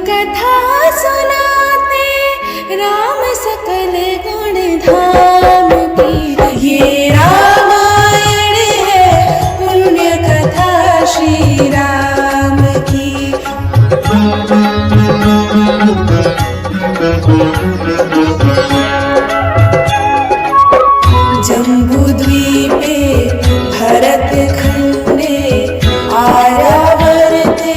कथा सुनाते राम सकल गुण धाम की। ये रामायण है पुण्य कथा श्री राम की। जम्बूद्वीपे भरत खंडे आर्यावर्ते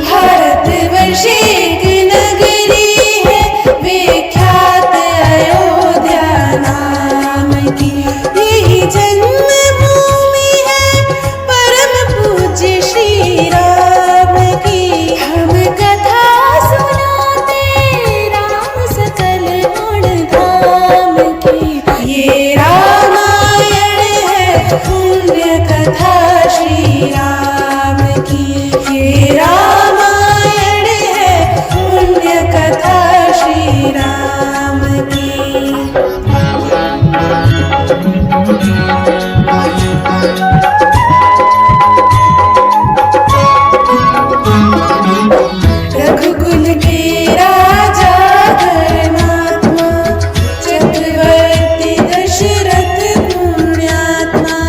भारतवर्षे एक नगरी है विख्यात अयोध्या नाम की। यही जन्मभूमि है परम पूज्य श्री राम की। हम कथा सुनाते राम सकल गुण धाम की। ये रामायण है पुण्य कथा श्री राम की। ये रामायण है पुण्य कथा श्री राम की। रघुकुल के राजा धर्मात्मा चक्रवर्ती दशरथ पुण्यात्मा।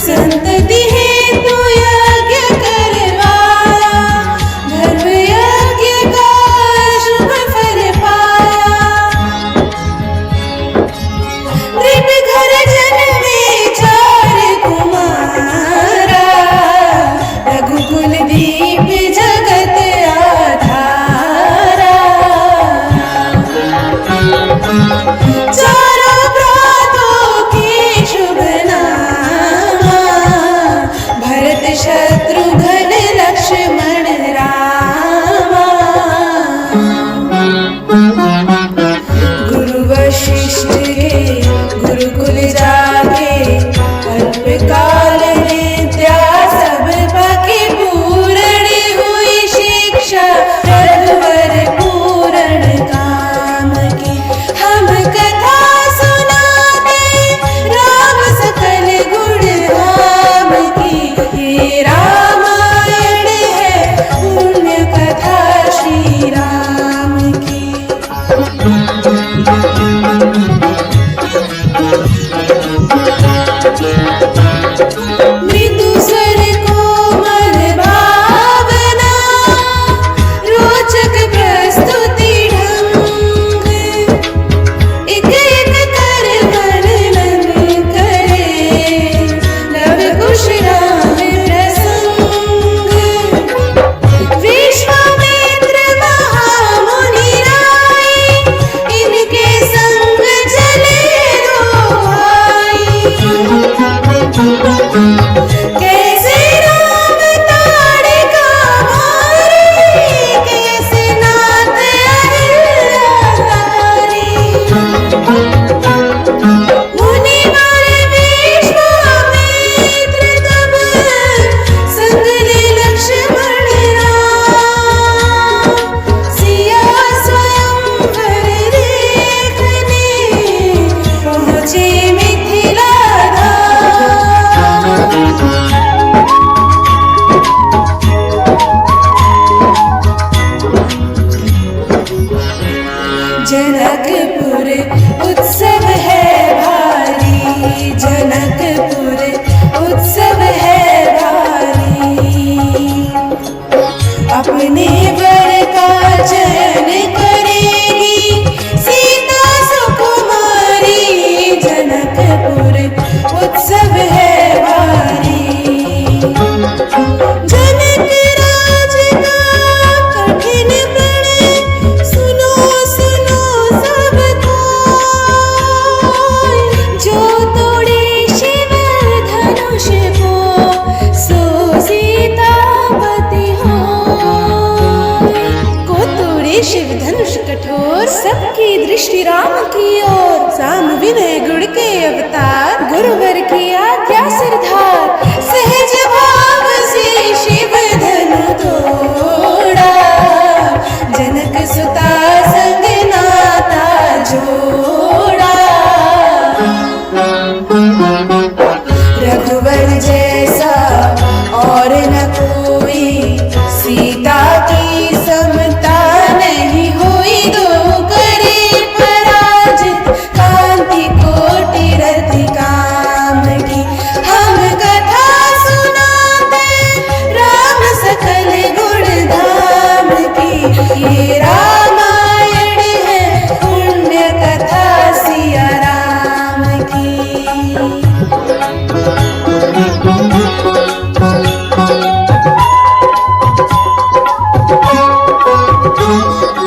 संतति हेतु यज्ञ करवाया धर्म यज्ञ का शुभ फल पाया। नृप घर जन्मे चार कुमारा रघुकुल दीप जगत आधारा। चारों भ्रातों के शुभ नामा भरत शत्रुघ्न लक्ष्मण रामा। गुरु वशिष्ठ के गुरुकुल जाके अल्पकाल विद्या सब बाकी पूर्ण हुई शिक्षा रघुवर पूर्ण काम की। हम कथा सुनाते राम सकल गुण धाम की। ये रामायण है पुण्य कथा श्री राम की। मृदु स्वर कोमल भावना रोचक प्रस्तुति ढंग। एक एक कर वर्णन करे लव कुश राम प्रसंग। विश्वामित्र महामुनि राय इनके संग चले दो भाई। कैसे राम ताड़का मारे कैसे नाथ अहिल्याधारी। मुनिवर विश्वामित्र तब संग ले लक्ष्मण राम। सिया स्वयंवर देखने पहुँचे मिथिला धाम। जनकपुर उत्सव है भारी जनकपुर उत्सव है भारी। अपने वर का चयन करेगी सीता सुकुमारी। जनकपुर उत्सव है भारी। जनक राज का कठिन प्रणय सुनो सुनो सब कोई। जो तोड़े शिव धनुष को सो सीतापति होय। को तोड़े शिव धनुष कठोर सबकी दृष्टि राम की ओर। साम विनय गुण के अवतार गुरुवर की आज्ञा सिरधार। सहज भाव से शिव धनु तोड़ा जनक सुता संग नाता जोड़ा। रघुवर जैसा और न कोई सीता की समता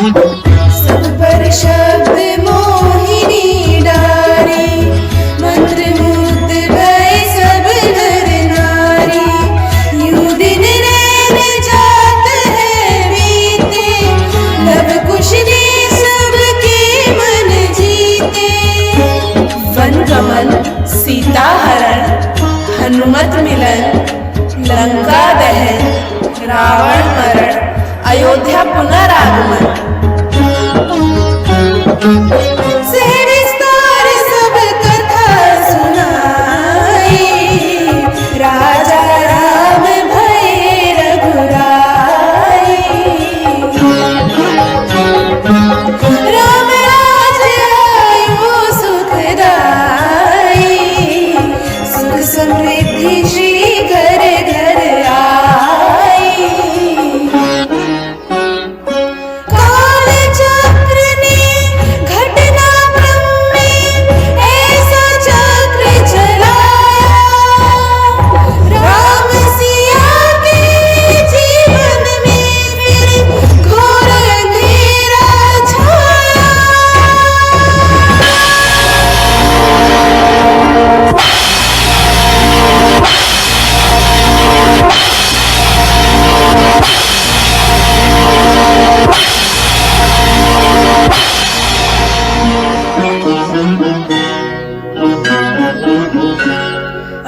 सब पर शब्द मोहिनी डारी, मंत्र मुग्ध भय सब नर नारी। यूं दिन नैन जात है बीते, लव कुश ने सबके मन जीते। वन गमन, सीता हरण, हनुमत मिलन, लंका दहन, रावण मरण, अयोध्या पुनरागमन। विस्तार सब कथा सुनाई, राजा राम भये रघुराई। राम राज्य आयो सुखदाई, सुख समृद्धि श्री घर घर आई। काल चक्र ने घटनाक्रम में ऐसा चक्र चलाया, राम सिया के जीवन में फिर घोर अंधेरा छाया।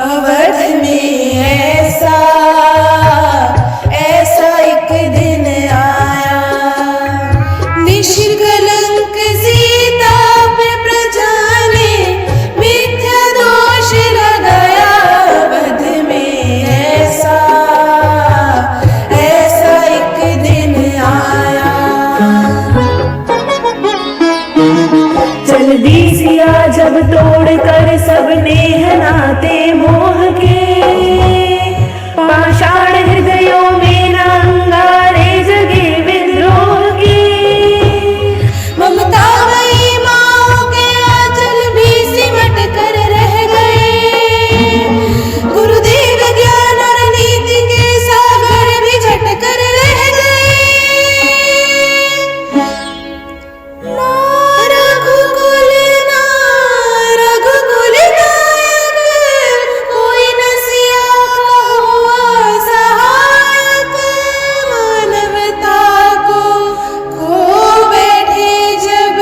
अवध में ऐसा एक दिन आया, निष्कलंक सीता पे प्रजा ने मिथ्या दोष लगाया। अवध में ऐसा एक दिन आया। जल्दी सिया जब तोड़ कर सबने नाते मोह के, पाषाण हृदयों में न अंगारे जगे विद्रोह के। ममतामयी माओ के आंचल भी सिमट कर रह गए, गुरुदेव ज्ञान और नीति के सागर भी झट कर रह गए। ना रघुकुल नायक, कोई न सिया का हुआ सहायक। मानवता को खो बैठे जब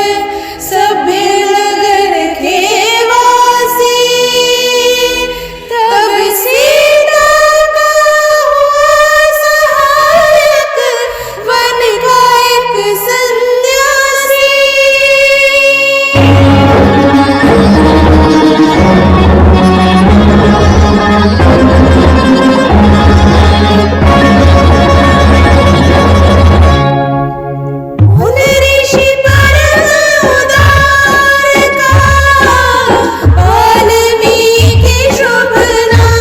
सभ्य नगर के वासी, तब सीता का हुआ सहायक वन का एक सन्यासी। उन ऋषि परम उदार का वाल्मीकि शुभ नाम,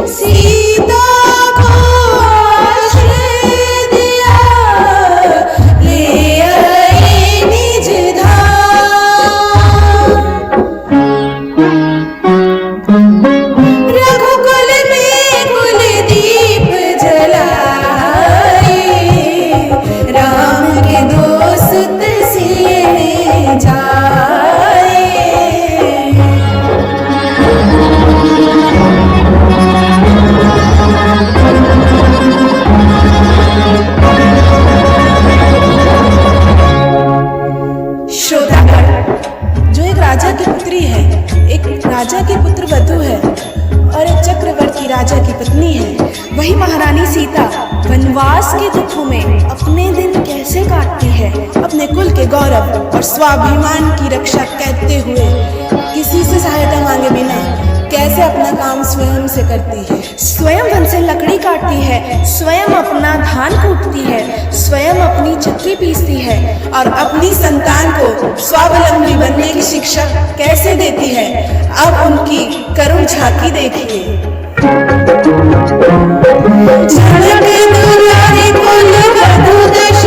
सीता को आश्रय दिया, ले आए निज धाम। रघुकुल में कुलदीप जलाए, राम के दोस्त सीने जाए। श्रोतागण, जो एक राजा की पुत्री है, एक राजा की पुत्र वधू है और एक चक्रवर्ती राजा की पत्नी है, वही महारानी सीता वनवास के दुखों में अपने दिन कैसे काटती है, अपने कुल के गौरव और स्वाभिमान की रक्षा करते हुए, किसी से सहायता मांगे बिना कैसे अपना काम स्वयं से करती है। स्वयं वन से लकड़ी काटती है, स्वयं अपना धान कूटती है, स्वयं अपनी चक्की पीसती है और अपनी संतान को स्वावलंबी बनने की शिक्षा कैसे देती है। अब उनकी करुण झांकी देखिए। झलक दुलारी कुल वधू दश